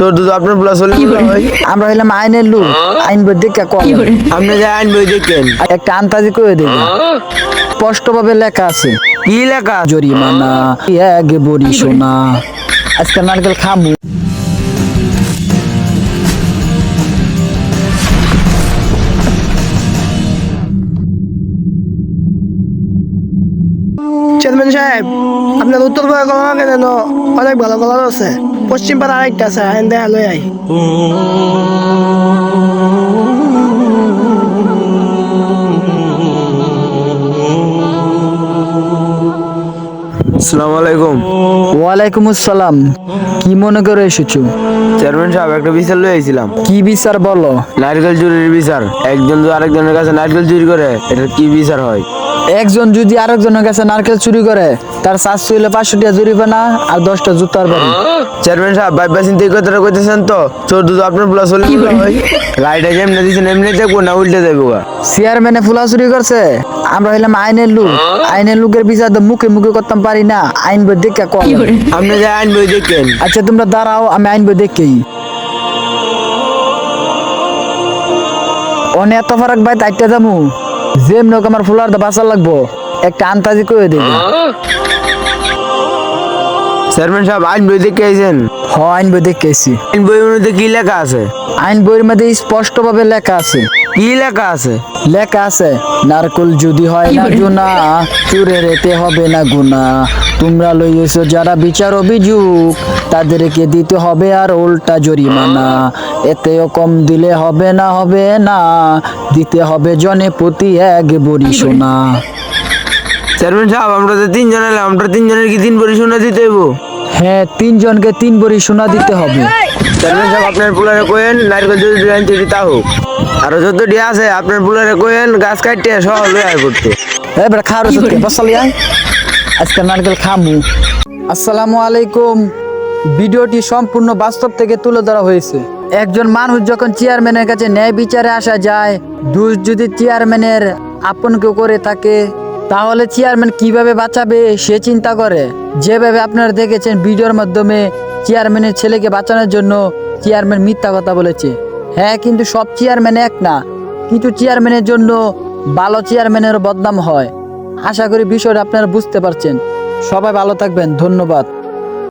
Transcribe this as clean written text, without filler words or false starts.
চোদ্দ তো আপনার প্লাস হলে হয়। আমরা হইলাম আইনের লোক, আইন বই দেখে কল। আপনি যে আইন বই দেখেন একটা আন্তাজি করে দেব, স্পষ্ট ভাবে লেখা আছে কি লেখা? জরিমানা এক বড়ি সোনা। আজকে নারকেল খামু। চেয়ারম্যান সাহেব, আপনার উত্তর পাড়া কলার কেন অনেক ভালো কলার আছে, পশ্চিম পাড়া আরেকটা আছে, আইন দেখা লই আই। আসসালামু আলাইকুম। ওয়ালাইকুম আসসালাম। কি মনে করে এসেছো? চেয়ারম্যান সাহেব একটা বিচার লই আইছিলাম। কি বিচার বলো? নারকেল চুরির বিচার। একজন যদি আরেকজনের কাছে নারকেল চুরি করে এটা কি বিচার হয়? একজন যদি আরেকজনের কাছে নারকেল চুরি করে তার শাস্তি হইলে 500 টাকা জরিমানা আর 10টা জুতার বাড়ি। চেয়ারম্যান সাহেব ভাইবা চিন্তা কথাটা কইতেছেন তো? চোদ্দ তো আপনার প্লাস হলে হয়। রাইটে যেমনি দিচ্ছেন এমনি দেখবো না উল্টে যাবো গা। চেয়ারম্যানে ফুলা চুরি করছে, আমরা হইলাম আইনের লোক, আইনের লোকের বিচার তো মুখে মুখে করতাম পারি না, আইন বই দেখে কল। আপনি যে আইন বই দেখেন আচ্ছা তোমরা দাঁড়াও, আমি আইন বই দেখেই। অনেক এত ফারাক ভাই তাইটা যামু, যেমন হোক আমার ফুলার দা বাঁচা লাগবো, একটা আন্তাজি করে দেব। চেয়ারম্যান সাহেব আইন বই দেখে আইছেন? হ আইন বই দেখেছি। আইন বইয়ের মধ্যে কি লেখা আছে? আইন বইয়ের মধ্যে স্পষ্ট ভাবে লেখা আছে। কি লেখা আছে? লেখা আছে নারকল যদি হয় না জুনা, চুরের এতে হবে না গুনা। তোমরা লইয়েছো যারা বিচার অভিযোগ, তাদেরকে দিতে হবে আর উল্টা জরিমানা। এতেও কম দিলে হবে না, হবে না, দিতে হবে জনে প্রতি এক বড়ি সোনা। চেয়ারম্যান সাহেব আমরা তো তিনজন এলাম, আমরা তিনজনের কি 3 বড়ি সোনা দিতে হইব? হ্যাঁ 3 জনকে 3 বড়ি সোনা দিতে হবে। চেয়ারম্যান সাহেব আপনার পুলারে কোয়েন নারকেল যদি ডিজাইন তৈরি তা হোক, আরো যত ডিয়া আছে আপনার পুলারে কোয়েন গাছ কাটতে সহ লয়ে আয় করতে। এবার খাওয়ার সত্যি বসালি আজকে নারকেল খামু। আসসালামু আলাইকুম। ভিডিওটি সম্পূর্ণ বাস্তব থেকে তুলে ধরা হয়েছে। একজন মানুষ যখন চেয়ারম্যানের কাছে ন্যায় বিচারে আসা যায়, দোষ যদি চেয়ারম্যানের আপন কেউ করে থাকে, তাহলে চেয়ারম্যান কিভাবে বাঁচাবে সে চিন্তা করে। যেভাবে আপনারা দেখেছেন ভিডিওর মাধ্যমে চেয়ারম্যানের ছেলেকে বাঁচানোর জন্য চেয়ারম্যান মিথ্যা কথা বলেছে। হ্যাঁ কিন্তু সব চেয়ারম্যান এক না, কিছু চেয়ারম্যানের জন্য ভালো চেয়ারম্যানের বদনাম হয়। আশা করি বিষয়টা আপনারা বুঝতে পারছেন। সবাই ভালো থাকবেন, ধন্যবাদ।